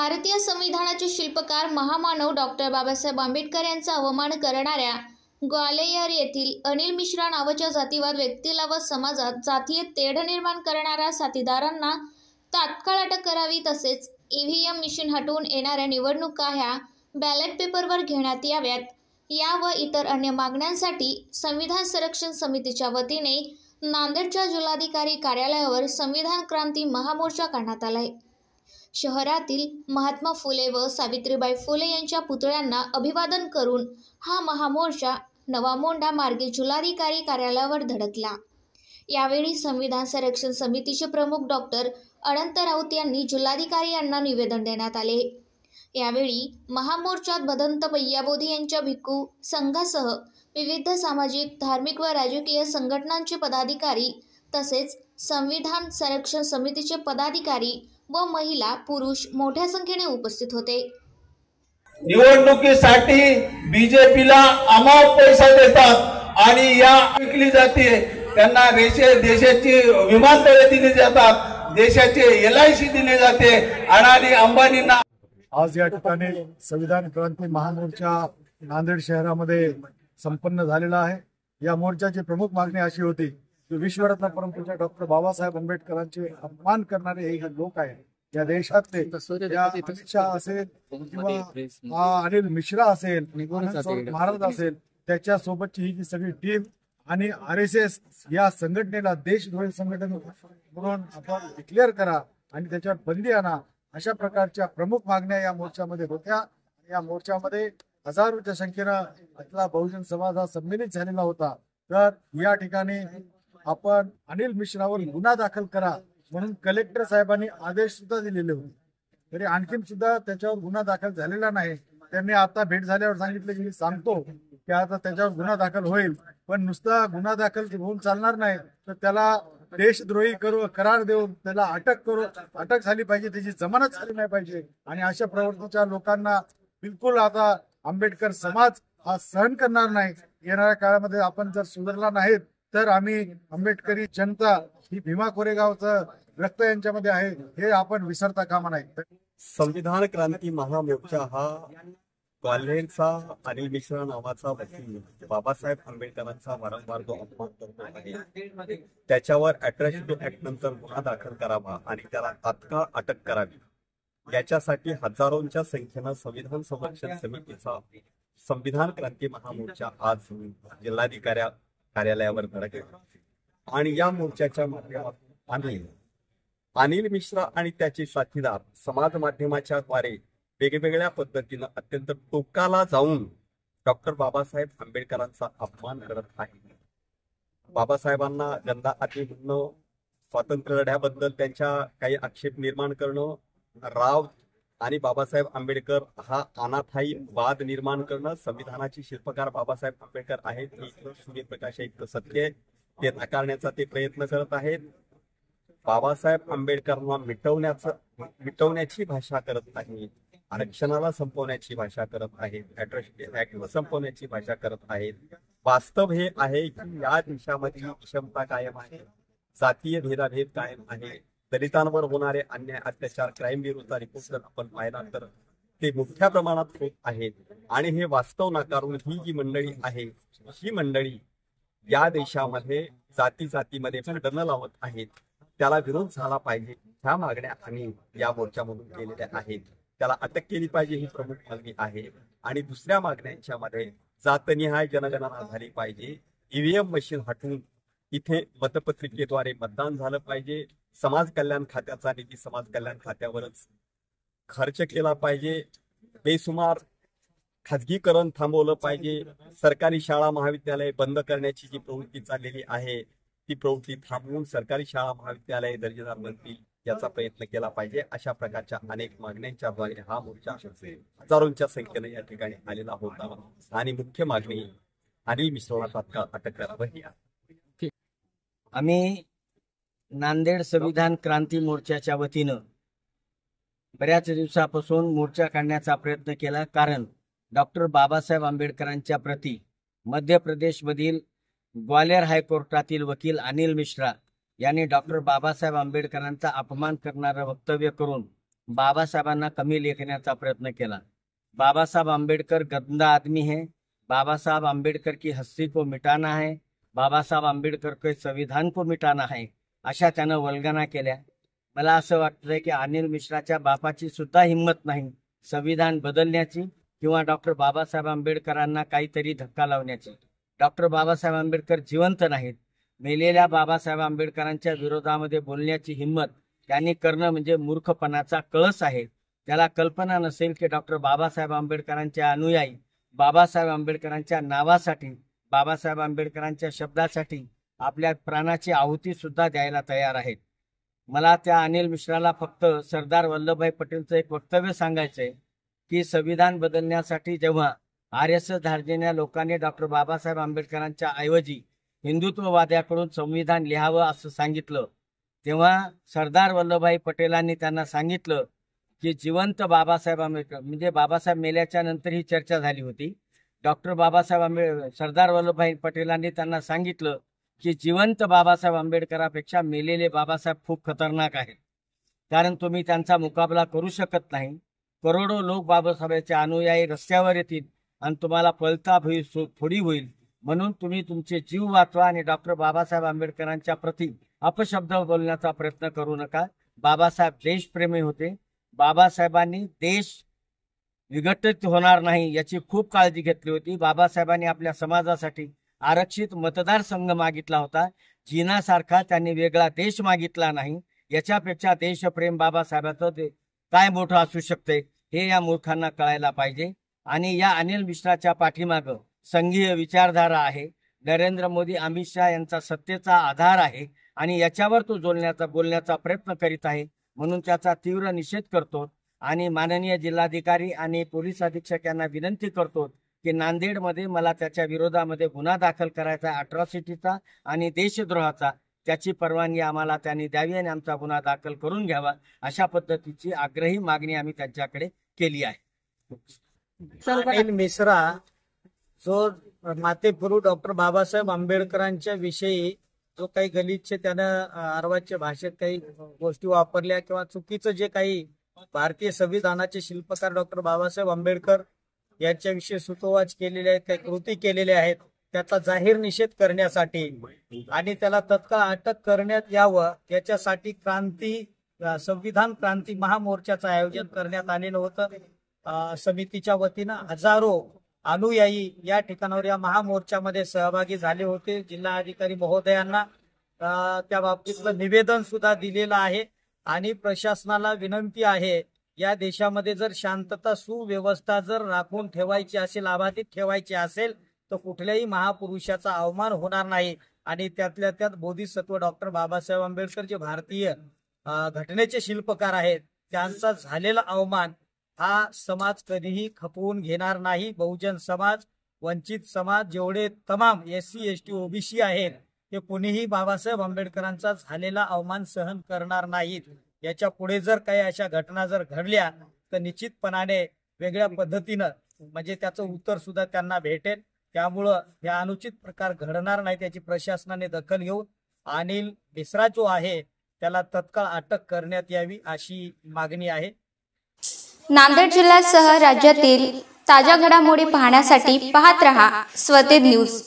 भारतीय संविधानाचे शिल्पकार महामानव डॉक्टर बाबासाहेब आंबेडकर यांचा अवमान करणाऱ्या ग्वालेयर येथील अनिल मिश्रा नावाच्या जातीवाद व्यक्तीला व समाजात जातीय तेढ निर्माण करणाऱ्या साथीदारांना तात्काळ अटक करावी, तसेच ईव्हीएम मशीन हटवून येणाऱ्या निवडणुका ह्या बॅलेट पेपरवर घेण्यात याव्यात, या व इतर अन्य मागण्यांसाठी संविधान संरक्षण समितीच्या वतीने नांदेडच्या जिल्हाधिकारी कार्यालयावर संविधान क्रांती महामोर्चा काढण्यात आला आहे। शहरातील महात्मा फुले व सावित्रीबाई फुले यांच्या पुतळ्यांना अभिवादन करून हा महामोर्चा नवामोंढा मार्गे जिल्हाधिकारी कार्यालयावर धडकला। यावेळी संविधान संरक्षण समितीचे प्रमुख डॉक्टर अनंत राऊत यांनी जिल्हाधिकारी यांना निवेदन देण्यात आले। यावेळी महामोर्चात भदंत भैयाबोधी यांच्या भिक्खू संघासह विविध सामाजिक, धार्मिक व राजकीय संघटनांचे पदाधिकारी तसेच संविधान संरक्षण समितीचे पदाधिकारी व महिला पुरुष मोठ्या संख्येने उपस्थित होते। निवडणुकीसाठी बीजेपीला अमाप पैसा देतात आणि या विकली जाते, त्यांना देशाची विमानतळे दिली जातात, देशाचे LIC दिले जाते। अडाणी अंबानींना आज या ठिकाणी संविधान क्रांती महामोर्चा नांदेड शहरामध्ये संपन्न झालेला आहे। या मोर्चाची प्रमुख मागणी अशी होती की विश्वरत्न परमपूज्य डॉक्टर बाबासाहेब आंबेडकरांचे अपमान करणारे हे लोक आहेत या देशातले, अमित शाह असेल किंवा अनिल मिश्रा असेल, महाराज असेल, त्याच्या सोबतची ही जी सगळी टीम आणि RSS या संघटनेला देशद्रोही संघटना म्हणून आपण डिक्लेअर करा आणि त्याच्यावर बंदी आणा, अशा प्रकारच्या प्रमुख मागण्या या मोर्चामध्ये होत्या। या मोर्चामध्ये हजारोच्या संख्येनं आपला बहुजन समाज हा सम्मिलित झालेला होता। तर या ठिकाणी आपण अनिल मिश्रावर गुन्हा दाखल करा म्हणून कलेक्टर साहेबांनी आदेश सुद्धा दिलेले होते, तरी आणखीन सुद्धा त्याच्यावर गुन्हा दाखल झालेला नाही। त्यांनी आता भेट झाल्यावर सांगितलं की मी सांगतो की आता त्याच्यावर गुन्हा दाखल होईल, पण नुसता गुन्हा दाखल होऊन चालणार नाही, तर त्याला देशद्रोही करार देऊन त्याला अटक झाली पाहिजे, त्याची जमानत झाली नाही पाहिजे। आणि अशा प्रवृत्तीच्या लोकांना बिलकुल आता आंबेडकर समाज हा सहन करणार नाही। येणाऱ्या काळामध्ये आपण जर सुधारला नाहीत तर आम्ही आंबेडकरी जनता ही भीमा कोरेगावचं रक्त यांच्यामध्ये आहे हे आपण विसरता कामा नाही। संविधान क्रांती महामोर्चा हा ग्वाल्हेरचा अनिल मिश्रा नावाचा व्यक्ती बाबासाहेब आंबेडकरांचा वारंवार जो अपमान करतो आहे त्याच्यावर अट्रॉसिटी ऍक्ट नंतर गुन्हा दाखल करावा आणि त्याला तात्काळ अटक करावी, याच्यासाठी हजारोंच्या संख्येनं संविधान संरक्षण समितीचा संविधान क्रांती महामोर्चा आज जिल्हाधिकारी कार्यालयावर धडकला। आणि या मोर्चाच्या माध्यमातून आम्ही अनिल मिश्रा आणि त्याचे साथीदार समाज माध्यमाच्या द्वारे वेगवेगळ्या पद्धतीनं अत्यंत टोकाला जाऊन डॉक्टर बाबासाहेब आंबेडकरांचा अपमान करत आहे। बाबासाहेबांना गंदा अति म्हणणं, स्वातंत्र्य लढ्याबद्दल त्यांच्या काही आक्षेप निर्माण करणं, राव आणि बाबासाहेब आंबेडकर हा अनाथायी वाद निर्माण करणं, संविधानाचे शिल्पकार बाबासाहेब आंबेडकर आहेत हे सूर्यप्रकाश एक सत्य आहे, ते नाकारण्याचा ते प्रयत्न करत आहेत। बाबासाहेब आंबेडकरांना मिटवण्याची भाषा करत आहेत, आरक्षणाला संपवण्याची भाषा करत आहेत, अट्रॉसिटी ऍक्ट संपवण्याची भाषा करत आहेत। वास्तव हे आहे की या देशामध्ये विषमता कायम आहे, जातीय भेदाभेद कायम आहे, दलितांवर होणारे अन्याय अत्याचार क्राईम ब्युरोचा रिपोर्ट जर आपण पाहिला तर ते मोठ्या प्रमाणात होत आहेत। आणि हे वास्तव नाकारून ही जी मंडळी आहे ही मंडळी या देशामध्ये जातीमध्ये भांडणं लावत आहेत, त्याला विरोध झाला पाहिजे। ह्या मागण्या आम्ही या मोर्चामधून केलेल्या आहेत, त्याला अटक केली पाहिजे ही प्रमुख मागणी आहे। आणि दुसऱ्या मागण्यांच्या मध्ये जातनिहाय जनगणना झाली पाहिजे, ईव्हीएम मशीन हटवून इथे मतपत्रिकेद्वारे मतदान झालं पाहिजे, समाज कल्याण खात्याचा निधी समाज कल्याण खात्यावरच खर्च केला पाहिजे, बेसुमार खाजगीकरण थांबवलं पाहिजे, सरकारी शाळा महाविद्यालय बंद करण्याची जी प्रवृत्ती चाललेली आहे ती प्रवृत्ती थांबवून सरकारी शाळा महाविद्यालय दर्जेदार बनतील याचा प्रयत्न केला पाहिजे। अशा प्रकारच्या अनेक मागण्यांच्या द्वारे हा मोर्चा हजारोंच्या संख्येने या ठिकाणी आलेला होता। आणि मुख्य मागणी अनिल मिश्राला तात्काळ अटक करावं ही आहे। आम्ही नांदेड संविधान क्रांती मोर्चाच्या वतीनं बऱ्याच दिवसापासून मोर्चा काढण्याचा प्रयत्न केला, कारण डॉक्टर बाबासाहेब आंबेडकरांच्या प्रती मध्य प्रदेशमधील ग्वालियर हायकोर्टातील वकील अनिल मिश्रा यांनी डॉक्टर बाबासाहेब आंबेडकरांचा अपमान करणारं वक्तव्य करून बाबासाहेबांना कमी लेखण्याचा प्रयत्न केला। बाबासाहेब आंबेडकर गंदा आदमी है, बाबासाहेब आंबेडकर की हस्ती को मिटाना है, बाबासाहेब आंबेडकर के संविधान को मिटाना है, अशा त्यानं वल्गना केल्या। मला असं वाटतंय की अनिल मिश्राच्या बापाची सुद्धा हिंमत नाही संविधान बदलण्याची किंवा डॉक्टर बाबासाहेब आंबेडकरांना काहीतरी धक्का लावण्याची। डॉक्टर बाबासाहेब आंबेडकर जिवंत नाहीत, मेलेल्या बाबासाहेब आंबेडकरांच्या विरोधामध्ये बोलण्याची हिंमत त्यांनी करणं म्हणजे मूर्खपणाचा कळस आहे। त्याला कल्पना नसेल की डॉक्टर बाबासाहेब आंबेडकरांचे अनुयायी बाबासाहेब आंबेडकरांच्या नावासाठी, बाबासाहेब आंबेडकरांच्या शब्दासाठी आपल्या प्राणाची आहुती सुद्धा द्यायला तयार आहेत। मला त्या अनिल मिश्राला फक्त सरदार वल्लभभाई पटेलचं एक वक्तव्य सांगायचंय की संविधान बदलण्यासाठी जेव्हा RSS धार्जिण्या लोकांनी डॉक्टर बाबासाहेब आंबेडकरांच्या ऐवजी हिंदुत्ववाद्याकडून संविधान लिहावं असं सांगितलं, तेव्हा सरदार वल्लभभाई पटेलांनी त्यांना सांगितलं की जिवंत बाबासाहेब आंबेडकर म्हणजे बाबासाहेब मेल्याच्या नंतर ही चर्चा झाली होती। सरदार वल्लभभाई पटेलांनी त्यांना सांगितलं की जिवंत बाबासाहेब आंबेडकरांपेक्षा मेलेले बाबासाहेब खूप खतरनाक आहेत, कारण तुम्ही त्यांचा मुकाबला करू शकत नाही। करोडो लोक बाबासाहेबांचे अनुयायी रस्त्यावर येतील आणि तुम्हाला पळता भुई थोडी होईल, म्हणून तुम्ही तुमचे जीव वाचवा आणि डॉक्टर बाबासाहेब आंबेडकरांच्या प्रति अपशब्द बोलण्याचा प्रयत्न करू नका। बाबासाहेब देशप्रेमी होते, बाबासाहेबांनी देश विघटित होणार नाही याची खूप काळजी घेतली होती। बाबासाहेबांनी आपल्या समाजासाठी आरक्षित मतदारसंघ मागितला होता, चीनासारखा त्यांनी वेगळा देश मागितला नाही। याच्यापेक्षा देशप्रेम बाबासाहेबांचं काय मोठं असू शकते हे या मूर्खांना कळायला पाहिजे। आणि या अनिल मिश्राच्या पाठीमागं संघीय विचारधारा आहे, नरेंद्र मोदी अमित शहा यांचा सत्तेचा आधार आहे आणि याच्यावर तो बोलण्याचा प्रयत्न करीत आहे, म्हणून त्याचा तीव्र निषेध करतो आणि माननीय जिल्हाधिकारी आणि पोलीस अधीक्षक यांना विनंती करतो की नांदेडमध्ये मला त्याच्या विरोधामध्ये गुन्हा दाखल करायचा अट्रॉसिटीचा आणि देशद्रोहाचा, त्याची परवानगी आम्हाला त्यांनी द्यावी आणि आमचा गुन्हा दाखल करून घ्यावा, अशा पद्धतीची आग्रही मागणी आम्ही त्यांच्याकडे केली आहे। अनिल मिश्रा जो मातेपुरू डॉक्टर बाबासाहेब आंबेडकरांच्या विषयी जो काही गलिच्छ त्यानं अर्वाच्य भाषेत काही गोष्टी वापरल्या किंवा चुकीचं जे काही भारतीय संविधानाचे शिल्पकार डॉक्टर बाबासाहेब आंबेडकर यांच्याविषयी सुतोवाच केलेले आहेत, काही कृती केलेल्या आहेत, त्याचा जाहीर निषेध करण्यासाठी आणि त्याला तत्काळ अटक करण्यात यावं याच्यासाठी संविधान क्रांती महामोर्चाचं आयोजन करण्यात आलेलं होतं। समितीच्या वतीनं हजारो अनुयायी या ठिकाणावर या महामोर्चामध्ये सहभागी झाले होते। जिल्हाधिकारी महोदयांना त्या बाबतीतलं निवेदन सुद्धा दिलेलं आहे आणि प्रशासनाला विनंती आहे, या देशामध्ये जर शांतता सुव्यवस्था जर राखून ठेवायची असेल, अबाधित ठेवायची असेल, तर कुठल्याही महापुरुषाचा अवमान होणार नाही। आणि त्यातल्या त्यात बोधिसत्व डॉक्टर बाबासाहेब आंबेडकर जे भारतीय घटनेचे शिल्पकार आहेत, त्यांचा झालेला अवमान हा समाज कधीही खपवून घेणार नाही। बहुजन समाज, वंचित समाज, जेवढे तमाम SC ST OBC आहेत ते कुणीही बाबासाहेब आंबेडकरांचा झालेला अवमान सहन करणार नाहीत। याच्या पुढे जर काही अशा घटना जर घडल्या तर निश्चितपणाने वेगळ्या पद्धतीनं म्हणजे त्याचं उत्तर सुद्धा त्यांना भेटेल। त्यामुळं हे अनुचित प्रकार घडणार नाही त्याची प्रशासनाने दखल घेऊन अनिल मिश्रा जो आहे त्याला तत्काळ अटक करण्यात यावी अशी मागणी आहे। नांदेड जिल्ह्यासह राज्यातील ताज्या घडामोडी पाहण्यासाठी पाहत रहा स्वतेज न्यूज।